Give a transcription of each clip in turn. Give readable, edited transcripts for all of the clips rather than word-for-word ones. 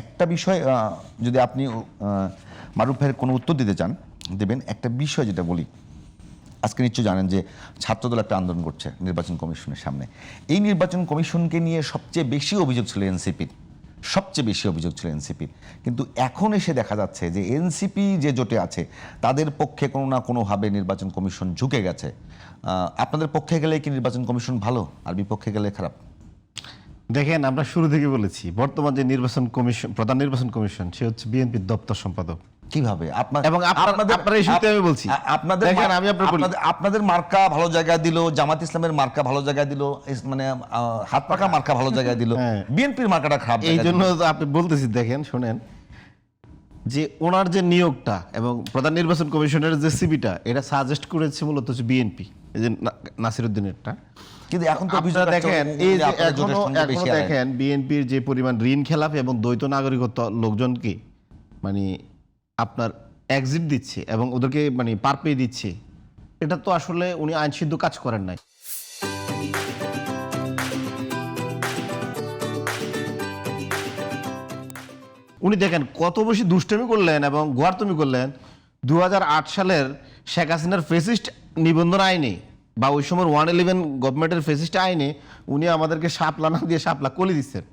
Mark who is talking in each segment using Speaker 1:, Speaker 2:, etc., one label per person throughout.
Speaker 1: একটা বিষয় যদি আপনি মারুফ ভাইয়ের কোনো উত্তর দিতে চান দেবেন। একটা বিষয় যেটা বলি, আজকে নিশ্চয় জানেন যে ছাত্রদল একটা আন্দোলন করছে নির্বাচন কমিশনের সামনে। এই নির্বাচন কমিশনকে নিয়ে সবচেয়ে বেশি অভিযোগ ছিল এনসিপির, সবচেয়ে বেশি অভিযোগ ছিল এনসিপির। কিন্তু এখন এসে দেখা যাচ্ছে যে এনসিপি যে জোটে আছে তাদের পক্ষে কোনো না কোনোভাবে নির্বাচন কমিশন ঝুঁকে গেছে। আপনাদের পক্ষে গেলে কি নির্বাচন কমিশন ভালো, আর বিপক্ষে গেলে খারাপ?
Speaker 2: দেখেন, আমরা শুরু থেকে বলেছি বর্তমান যে নির্বাচন কমিশন, প্রধান নির্বাচন কমিশন, সে হচ্ছে বিএনপির দপ্তর সম্পাদক।
Speaker 1: কিভাবে
Speaker 2: এবং আপনার ইস্যুতে আমি বলছি,
Speaker 1: আপনাদের
Speaker 2: দেখেন আমি
Speaker 1: আপনাদের মার্কা ভালো জায়গা দিল, জামাত ইসলামের মার্কা ভালো জায়গা দিল, মানে হাত পাকা মার্কা ভালো জায়গা দিল, বিএনপির মার্কাটা খারাপ।
Speaker 2: এই জন্য আপনি বলতেছি, দেখেন শোনেন, যে ওনার যে নিয়োগটা এবং প্রধান নির্বাচন কমিশনের যে সিবিটা, এটা সাজেস্ট করেছে মূলত হচ্ছে বিএনপি, এই যে নাসিরউদ্দিনেরটা।
Speaker 1: কিন্তু এখন তো
Speaker 2: আপনারা দেখেন, এই যে এখনো দেখেন বিএনপির যে পরিমাণ ঋণ খেলাপি এবং দ্বৈত নাগরিকত্ব লোকজনকে মানে আপনার এক্সিট দিচ্ছে এবং ওদেরকে মানে পার পেয়ে দিচ্ছে, এটা তো আসলে উনি আইনসিদ্ধ কাজ করেন নাই। উনি দেখেন কত বেশি দুষ্টামি করলেন এবং গোয়ারতমি করলেন। 2008 সালের শেখ হাসিনার ফেসিস্ট নিবন্ধন আইনে বা ওই সময় 111 গভর্নমেন্টের ফেসিস্ট আইনে উনি আমাদেরকে শাপলা না দিয়ে শাপলা কলি দিচ্ছেন।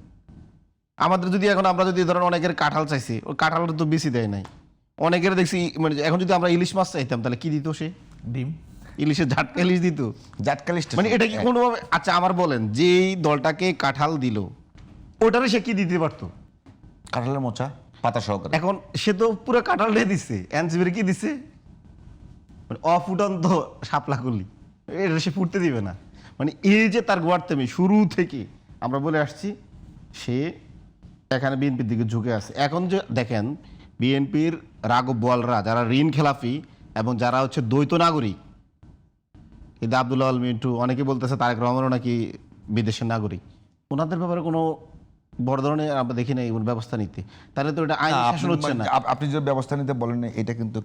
Speaker 2: আমাদের যদি এখন আমরা যদি ধরেন অনেকের কাঁঠাল চাইছি, ওই কাঁঠালটা তো বেশি দেয় নাই। অনেকের দেখছি মানে এখন যদি আমরা ইলিশ মাছ চাইতাম তাহলে কি দিত সে?
Speaker 1: ডিম,
Speaker 2: ইলিশের ঝাটকা ইলিশ দিত,
Speaker 1: জাটকা লিস্ট।
Speaker 2: মানে এটা কি কোনোভাবে? আচ্ছা আমার বলেন, যেই দলটাকে কাঁঠাল দিল ওটারে সে কি দিতে পারতো?
Speaker 1: কাঁঠালের মোচা পাতা সহকারে।
Speaker 2: এখন সে তো পুরো কাঁঠালটাই দিচ্ছে, এনসিবির কি দিচ্ছে? মানে অফুটন্ত শাপলা কলি, এটা সে ফুটতে দিবে না। মানে এই যে তার গোয়ার্তেমি শুরু থেকে আমরা বলে আসছি, সে এখানে বিএনপির দিকে ঝুঁকে আছে। এখন যে দেখেন বিএনপির রাঘব বোয়ালরা যারা ঋণ খেলাফি এবং যারা হচ্ছে দ্বৈত নাগরিক, কিন্তু আব্দুল্লাহ আল মিন্টু, অনেকে বলতেছে তারেক রহমানও নাকি বিদেশের নাগরিক, ওনাদের ব্যাপারে কোনো বড় ধরনের আমরা দেখি না এমন ব্যবস্থা নিতে। তাহলে তো এটা আইন শাসন হচ্ছে না।
Speaker 1: আপনি যে ব্যবস্থা নিতে বলেন এটা কিন্তু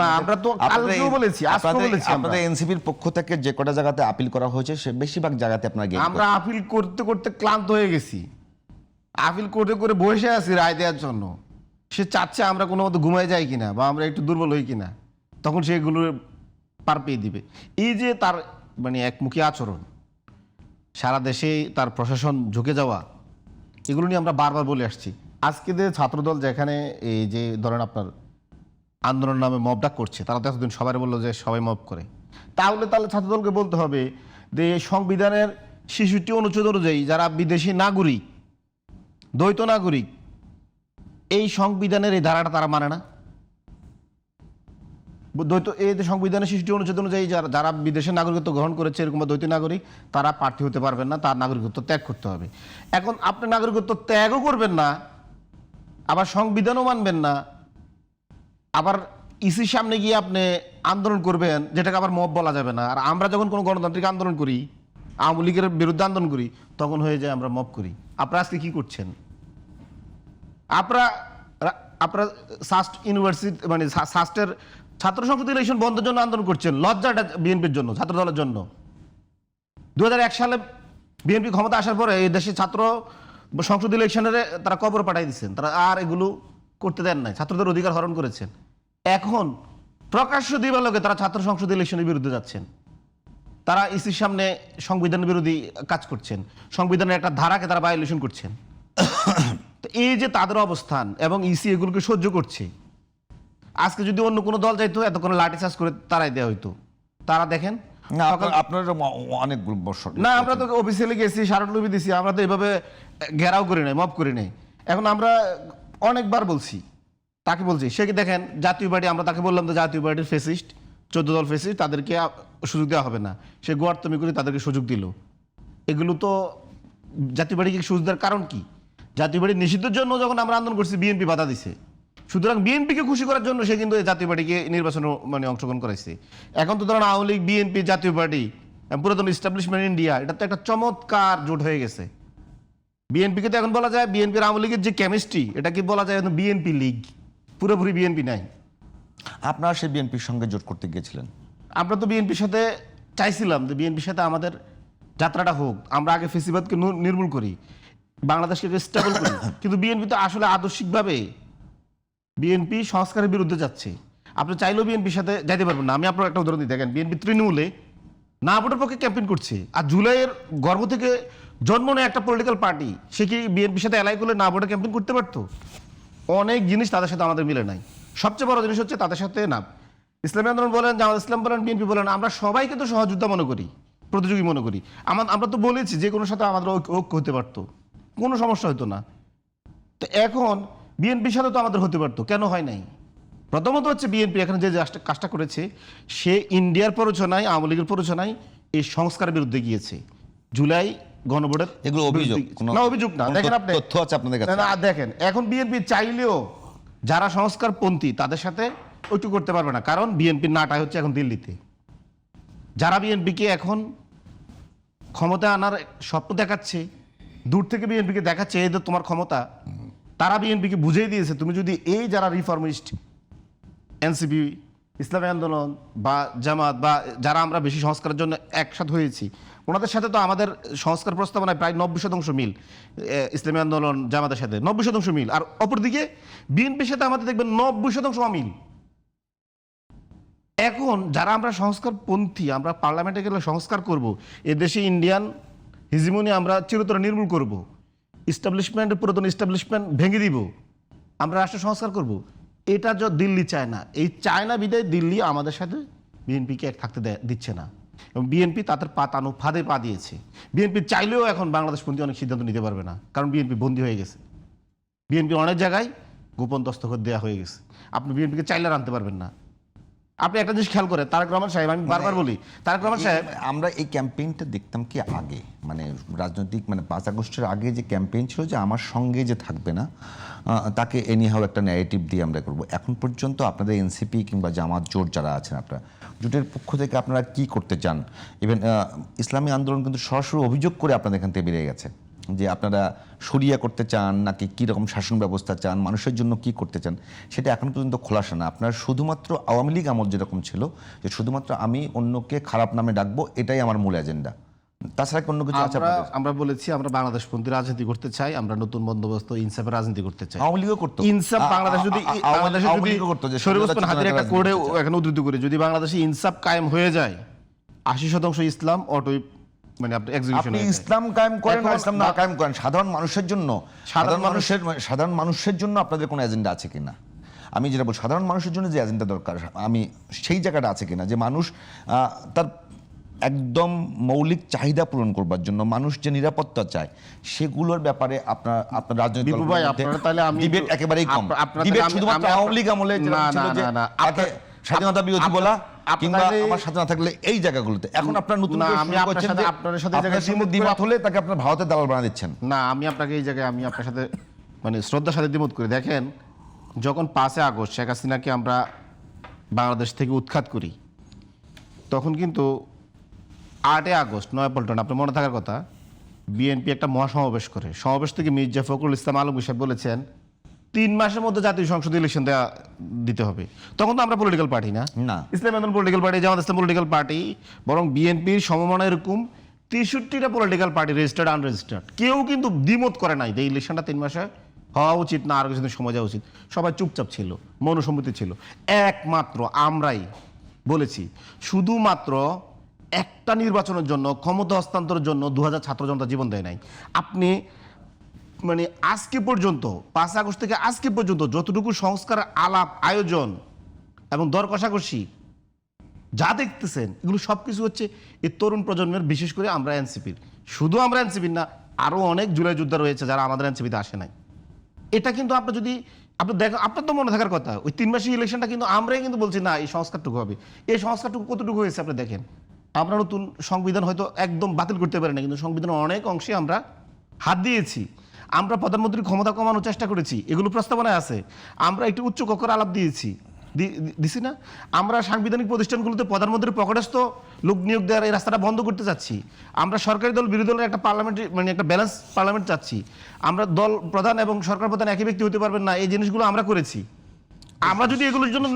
Speaker 2: না, আমরা তো কালকেও বলেছি, আজকেও বলেছি,
Speaker 1: আপনাদের এনসিপির পক্ষ থেকে যে কটা জায়গাতে আপিল করা হয়েছে সে বেশিরভাগ জায়গাতে আপনারা
Speaker 2: আমরা আপিল করতে করতে ক্লান্ত হয়ে গেছি। আপিল করে করে বসে আছি রায় দেওয়ার জন্য। সে চাচ্ছে আমরা কোনো মতো ঘুমায় যাই কিনা বা আমরা একটু দুর্বল হই কিনা, তখন সেগুলো পার পেয়ে দিবে। এই যে তার মানে একমুখী আচরণ, সারা দেশে তার প্রশাসন ঝুঁকে যাওয়া, এগুলো নিয়ে আমরা বারবার বলে আসছি। আজকে যে ছাত্রদল যেখানে এই যে ধরেন আপনার আন্দোলন নামে মব ডাক করছে, তারা তো এতদিন সবাই বললো যে সবাই মব করে, তাহলে ছাত্রদলকে বলতে হবে যে সংবিধানের ৬৬ অনুচ্ছেদ অনুযায়ী যারা বিদেশি নাগরিক, দ্বৈত নাগরিক, এই সংবিধানের এই ধারাটা তারা মানে না। দ্বৈত এই যে সংবিধানের ৬৬ অনুচ্ছেদ অনুযায়ী যারা বিদেশের নাগরিকত্ব গ্রহণ করেছে এরকম দ্বৈত নাগরিক, তারা প্রার্থী হতে পারবেন না, তার নাগরিকত্ব ত্যাগ করতে হবে। এখন আপনি নাগরিকত্ব ত্যাগও করবেন না, আবার সংবিধানও মানবেন না, আবার ইসির সামনে গিয়ে আপনি আন্দোলন করবেন, যেটাকে আবার মব বলা যাবে না। আর আমরা যখন কোনো গণতান্ত্রিক আন্দোলন করি, আওয়ামী লীগের বিরুদ্ধে আন্দোলন করি, তখন হয়ে যায় আমরা মব করি। আপনারা আজকে কি করছেন? আপনারা সাস্ট ইউনিভার্সিটি মানে সাস্টের ছাত্র সংসদ ইলেকশন বন্ধের জন্য আন্দোলন করছেন, লজ্জাটা বিএনপির জন্য, ছাত্র দলের জন্য। 2001 সালে বিএনপি ক্ষমতা আসার পরে এই দেশে ছাত্র সংসদ ইলেকশনের তারা কবর পাঠাই দিচ্ছেন, তারা আর এগুলো করতে দেন নাই, ছাত্রদের অধিকার হরণ করেছেন। এখন প্রকাশ্য দিবালোকে তারা ছাত্র সংসদ ইলেকশনের বিরুদ্ধে যাচ্ছেন, তারা ইসির সামনে সংবিধান বিরোধী কাজ করছেন, সংবিধানের একটা ধারাকে তারা ভায়োলেশন করছেন। তো এই যে তাদের অবস্থান এবং ইসি এগুলোকে সহ্য করছে। আজকে যদি অন্য কোনো দল যাইতো এতক্ষণ লাঠিচার্জ করে তারাই দেওয়া হইতো। তারা দেখেন
Speaker 1: আপনার অনেক বছর
Speaker 2: না, আমরা তো অফিসিয়ালি গেছি, স্মারকলিপি দিছি, আমরা তো এভাবে ঘেরাও করি নাই, মব করি নাই। এখন আমরা অনেকবার বলছি, তাকে বলছি, সে কি দেখেন জাতীয় পার্টি, আমরা তাকে বললাম যে জাতীয় পার্টির ফেসিস্ট 14 দল ফেসিস্ট, তাদেরকে সুযোগ দেওয়া হবে না। সে গোয়ার্তমি করে তাদেরকে সুযোগ দিল। এগুলো তো জাতীয় পার্টিকে সুযোগ দেওয়ার কারণ কি? জাতীয় পার্টি নিষিদ্ধের জন্য যখন আমরা আন্দোলন করছি বিএনপি বাধা দিছে, সুতরাং বিএনপিকে খুশি করার জন্য সে কিন্তু জাতীয় পার্টিকে নির্বাচনে মানে অংশগ্রহণ করাইছে। এখন তো ধরেন আওয়ামী লীগ, বিএনপি, জাতীয় পার্টি, পুরাতন ইস্টাবলিশমেন্ট ইন্ডিয়া, এটা তো একটা চমৎকার জোট হয়ে গেছে। বিএনপিকে তো এখন বলা যায় বিএনপির আওয়ামী লীগের যে কেমিস্ট্রি, এটা কি বলা যায় এখন বিএনপি লীগ, পুরোপুরি বিএনপি নাই।
Speaker 1: আপনারা সে বিএনপির সঙ্গে জোট করতে গিয়েছিলেন?
Speaker 2: আমরা তো বিএনপির সাথে চাইছিলাম যে বিএনপির সাথে আমাদের যাত্রাটা হোক, আমরা আগে ফেসিবাদকে নির্মূল করি। বাংলাদেশকে স্টেবল করি, কিন্তু বিএনপি তো আসলে আদর্শিকভাবে বিএনপি সংস্কারের বিরুদ্ধে যাচ্ছে। আপনি চাইলেও বিএনপির সাথে যাইতে পারবেন না। আমি আপনার একটা উদাহরণ দিই, দেখেন বিএনপি তৃণমূলে না ভোটের পক্ষে ক্যাম্পেইন করছে, আর জুলাইয়ের গর্ভ থেকে জন্ম নেয় একটা পলিটিক্যাল পার্টি, সে কি বিএনপির সাথে অ্যালাই করলে না ভোটে ক্যাম্পেইন করতে পারতো? অনেক জিনিস তাদের সাথে আমাদের মিলে নাই। সবচেয়ে বড় জিনিস হচ্ছে তাদের সাথে না ইসলামী আন্দোলন বলেন, জামাত ইসলাম বলেন, বিএনপি বলেন, আমরা সবাইকে তো সহযোদ্ধা মনে করি, প্রতিযোগী মনে করি। আমরা তো বলেছি যে কোনো সাথে আমাদের ঐক্য হতে পারতো, কোনো সমস্যা হতো না। তো এখন বিএনপির সাথে তো আমাদের হতে পারতো, কেন হয় নাই? প্রথমত হচ্ছে বিএনপি এখানে যে কাজটা করেছে, সে ইন্ডিয়ার প্ররোচনায়, আওয়ামী লীগের প্ররোচনায় এই সংস্কারের বিরুদ্ধে গিয়েছে। জুলাই গণভোটের
Speaker 1: এগুলো অভিযোগ,
Speaker 2: না অভিযোগ না, দেখেন আপনি
Speaker 1: তথ্য আছে আপনাদের কাছে?
Speaker 2: না দেখেন, এখন বিএনপি চাইলেও যারা সংস্কারপন্থী তাদের সাথে ঐক্য করতে পারবে না, কারণ বিএনপির নাটাই হচ্ছে এখন দিল্লিতে। যারা বিএনপিকে এখন ক্ষমতায় আনার স্বপ্ন দেখাচ্ছে, দূর থেকে বিএনপিকে দেখাচ্ছে এই তো তোমার ক্ষমতা, তারা বিএনপিকে বুঝিয়ে দিয়েছে তুমি যদি এই যারা রিফর্মিস্ট এনসিপি, ইসলামী আন্দোলন বা জামাত বা যারা আমরা বেশি সংস্কারের জন্য একসাথে হয়েছি, ওনাদের সাথে তো আমাদের সংস্কার প্রস্তাবনায় প্রায় 90% মিল, ইসলামী আন্দোলন জামাতের সাথে 90% মিল, আর অপরদিকে বিএনপির সাথে আমাদের দেখবেন 90% অমিল। এখন যারা আমরা সংস্কারপন্থী, আমরা পার্লামেন্টে গেলে সংস্কার করব, এদেশে ইন্ডিয়ান হিজিমনি আমরা চিরতরে নির্মূল করব, ইস্টাবলিশমেন্টের পুরাতন ইস্টাবলিশমেন্ট ভেঙে দিব, আমরা রাষ্ট্র সংস্কার করব, এটা দিল্লি চায় না। এই চায়না বিদায় দিল্লি আমাদের সাথে বিএনপিকে এক থাকতে দিচ্ছে না, এবং বিএনপি তাদের ফাঁদে পা দিয়েছে। বিএনপি চাইলেও এখন বাংলাদেশপন্থী অনেক সিদ্ধান্ত নিতে পারবে না, কারণ বিএনপি বন্দী হয়ে গেছে। বিএনপি অনেক জায়গায় গোপন দস্তখত দেওয়া হয়ে গেছে, আপনি বিএনপিকে চাইলে আর আনতে পারবেন না। আপনি একটা জিনিস খেয়াল করে, তারেক রহমান সাহেব, আমি বারবার বলি, তারেক রহমান সাহেব,
Speaker 1: আমরা এই ক্যাম্পেইনটা দেখতাম কি আগে, মানে রাজনৈতিক, মানে 5 আগস্টের আগে যে ক্যাম্পেইন ছিল যে আমার সঙ্গে যে থাকবে না তাকে এনিহাও একটা ন্যারেটিভ দিয়ে আমরা করব। এখন পর্যন্ত আপনাদের এনসিপি কিংবা জামাত জোট যারা আছেন, আপনারা জোটের পক্ষ থেকে আপনারা কি করতে চান? ইভেন ইসলামী আন্দোলন কিন্তু সরাসরি অভিযোগ করে আপনাদের এখান থেকে বেরিয়ে গেছে যে আপনারা শরিয়া করতে চান নাকি কী রকম শাসন ব্যবস্থা চান, মানুষের জন্য কি করতে চান, সেটা এখন পর্যন্ত খোলাসা না। আপনার শুধুমাত্র আওয়ামী লীগ আমল যেরকম ছিল যে শুধুমাত্র আমি অন্যকে খারাপ নামে ডাকবো, এটাই আমার মূল এজেন্ডা, তাছাড়া অন্য কিছু আছে?
Speaker 2: আমরা বলেছি আমরা বাংলাদেশপন্থী রাজনীতি করতে চাই, আমরা নতুন বন্দোবস্ত ইনসাফের রাজনীতি করতে চাই।
Speaker 1: আওয়ামী লীগও করতো
Speaker 2: ইনসাফ বাংলাদেশ যদি শরীফ ওসমান হাদির একটা কোডে এখানে উদ্ধৃত করে, যদি বাংলাদেশে ইনসাফ কায়েম হয়ে যায়, 80% ইসলাম অটোই, মানে আপনি এক্সিকিউশন,
Speaker 1: আপনি ইসলাম কায়েম করেন না ইসলাম না কায়েম করেন, সাধারণ মানুষের জন্য আপনাদের কোনো এজেন্ডা আছে কিনা? আমি যেটা বলছি, সাধারণ মানুষের জন্য যে এজেন্ডা দরকার, আমি সেই জায়গাটা আছে কিনা যে মানুষ তার একদম মৌলিক চাহিদা পূরণ করবার জন্য, মানুষ যে নিরাপত্তা চায় সেগুলোর ব্যাপারে আপনার রাজনৈতিক ডিবেট একেবারেই কম। ডিবেট শুধুমাত্র আওয়ামী লীগ আমলে ছিল যে স্বাধীনতা বিরোধী বলা কিংবা আমার সাথে না থাকলে এই জায়গাগুলোতে। এখন আপনার নতুন দ্বিমত হলে তাকে আপনার ভারতের দালাল বানা দিচ্ছেন।
Speaker 2: না, আমি আপনাকে এই জায়গায় আমি আপনার সাথে মানে শ্রদ্ধার সাথে দ্বিমত করি। দেখেন, যখন 5 আগস্ট শেখ হাসিনাকে আমরা বাংলাদেশ থেকে উৎখাত করি, তখন কিন্তু 8 আগস্ট নয়াপল্টন, আপনার মনে থাকার কথা, বিএনপি একটা মহাসমাবেশ করে। সমাবেশ থেকে মির্জা ফখরুল ইসলাম আলমগীর সাহেব বলেছেন 3 মাসের মধ্যে জাতীয় সংসদ ইলেকশন দিতে হবে। তখন তো আমরা পলিটিক্যাল পার্টি না, ইসলামী আন্দোলন পলিটিক্যাল পার্টি, জামাত ইসলাম পলিটিক্যাল পার্টি, বরং বিএনপির সমমানের এরকম 63টা পলিটিক্যাল পার্টি, রেজিস্টার্ড আনরেজিস্টার্ড, কেউ কিন্তু দ্বিমত করে নাই যে ইলেকশনটা 3 মাসে হওয়া উচিত না, আরো কিছুদিন সময় যাওয়া উচিত। সবাই চুপচাপ ছিল, মৌনসম্মতি ছিল। একমাত্র আমরাই বলেছি শুধুমাত্র একটা নির্বাচনের জন্য, ক্ষমতা হস্তান্তরের জন্য 2000 ছাত্র জনতা জীবন দেয় নাই। আপনি মানে আজকে পর্যন্ত 5 আগস্ট থেকে আজকে পর্যন্ত যতটুকু সংস্কার আলাপ, আয়োজন এবং দর কষাকষি যা দেখতেছেন, এগুলো সবকিছু হচ্ছে এই তরুণ প্রজন্মের, বিশেষ করে আমরা এনসিপির। শুধু আমরা এনসিপির না, আরো অনেক জুলাই যোদ্ধা রয়েছে যারা আমাদের এনসিপিতে আসে নাই। এটা কিন্তু আপনি যদি আপনি দেখেন, আপনার তো মনে থাকার কথা, ওই 3 মাসের ইলেকশনটা কিন্তু আমরাই কিন্তু বলছি না এই সংস্কারটুকু হবে। এই সংস্কারটুকু কতটুকু হয়েছে আপনি দেখেন। আমরা নতুন সংবিধান হয়তো একদম বাতিল করতে পারি না, কিন্তু সংবিধানের অনেক অংশে আমরা হাত দিয়েছি। আমরা প্রধানমন্ত্রীর ক্ষমতা কমানোর চেষ্টা করেছি, এগুলো প্রস্তাবনায় আছে। আমরা একটু উচ্চ কক্ষের আলাপ দিছি না। আমরা সাংবিধানিক প্রতিষ্ঠানগুলোতে প্রধানমন্ত্রীর পকেটস্থ লোক নিয়োগ দেওয়ার এই রাস্তাটা বন্ধ করতে চাচ্ছি। আমরা সরকারি দল বিরোধী দলের একটা পার্লামেন্টারি, মানে একটা ব্যালেন্স পার্লামেন্ট চাচ্ছি। আমরা দল প্রধান এবং সরকার প্রধান একই ব্যক্তি হতে পারবেন না, এই জিনিসগুলো আমরা করেছি। আমরা যদি এগুলোর জন্য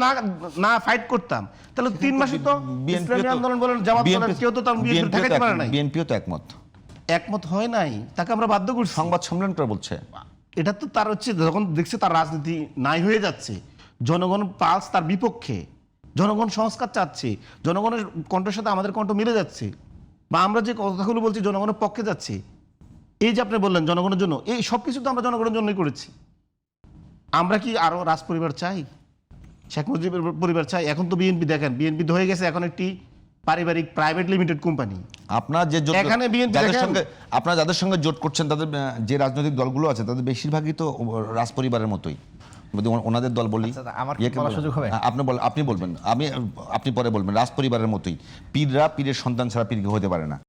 Speaker 2: না ফাইট করতাম, তাহলে 3 মাসে তো ইসলামী আন্দোলন বলেন, জামাত বলেন, কেউ তো তার বিএনপি ঠেকাতে পারে না।
Speaker 1: বিএনপিও তো একমত।
Speaker 2: একমত হয় নাই, তাকে আমরা বাধ্য করছি।
Speaker 1: সংবাদ সম্মেলনটা বলছে
Speaker 2: এটা তো তার হচ্ছে যখন দেখছে তার রাজনীতি নাই হয়ে যাচ্ছে, জনগণ পালস তার বিপক্ষে, জনগণ সংস্কার চাচ্ছে, জনগণের কণ্ঠের সাথে আমাদের কণ্ঠ মিলে যাচ্ছে, বা আমরা যে কথাগুলো বলছি জনগণের পক্ষে যাচ্ছে। এই যে আপনি বললেন জনগণের জন্য, এই সব কিছু তো আমরা জনগণের জন্যই করেছি। আমরা কি আরো রাজ পরিবার চাই, শেখ মুজিবের পরিবার চাই? এখন তো বিএনপি দেখেন, বিএনপি তো হয়ে গেছে এখন একটি পারিবারিক প্রাইভেট লিমিটেড কোম্পানি।
Speaker 1: আপনার যে জোট,
Speaker 2: এখানে BNP
Speaker 1: যাদের
Speaker 2: দেখেন-
Speaker 1: সঙ্গে আপনারা যাদের সঙ্গে জোট করছেন তাদের যে রাজনৈতিক দলগুলো আছে তাদের বেশিরভাগই তো রাজ পরিবারের মতোই। যদি ওনাদের দল বলি,
Speaker 3: আচ্ছা, আমার কি
Speaker 1: ইয়েকে
Speaker 3: বলার
Speaker 1: বলেন।
Speaker 3: সুযোগ হবে?
Speaker 1: আপনি বলবেন, আপনি পরে বলবেন। রাজ পরিবারের মতোই, পীররা পীরের সন্তান ছাড়া পীর হতে পারে না।